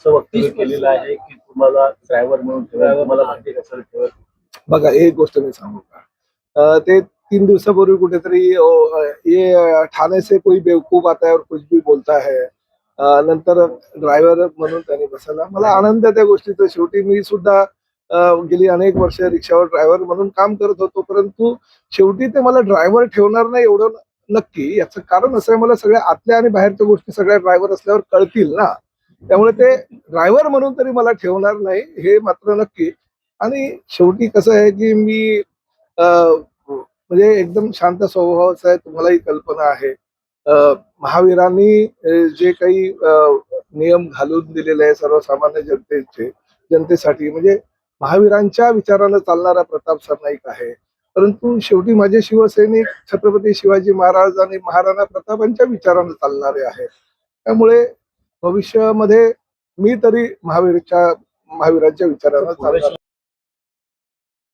असं वक्तव्य केलेलं आहे की तुम्हाला ड्रायव्हर म्हणून ठेवा, तुम्हाला माहिती कसं ठेवा. बघा एक गोष्ट मी सांगू का, ते 3 दिवसापूर्वी कुठेतरी ये ठाणे से कोई बेवकूफ आता है और कुछ भी बोलता है, नंतर ड्रायव्हर म्हणून त्यांनी बसायला मला आनंद आहे त्या गोष्टीचा. शेवटी मी सुद्धा गेली अनेक वर्ष रिक्षावर ड्रायव्हर म्हणून काम करत होतो, परंतु शेवटी ते मला ड्रायव्हर ठेवणार नाही एवढं नक्की. याचं कारण असं आहे, मला सगळ्या आतल्या आणि बाहेरच्या गोष्टी सगळ्या ड्रायव्हर असल्यावर कळतील ना, त्यामुळे ते ड्रायव्हर म्हणून तरी मला ठेवणार नाही हे मात्र नक्की. आणि शेवटी कसं आहे की मी म्हणजे एकदम शांत स्वभावाचा आहे, तुम्हालाही कल्पना आहे. महावीरांनी जे काही नियम घालून दिलेले आहे सर्वसामान्य जनतेसाठी, म्हणजे महावीरांच्या विचारानं चालणारा प्रताप सरनाईक आहे. परंतु शेवटी माझे शिवसैनिक छत्रपती शिवाजी महाराज आणि महाराणा प्रतापांच्या विचारानं चालणारे आहे. त्यामुळे भविष्यामध्ये मी तरी महावीरांच्या विचारानं चालणार.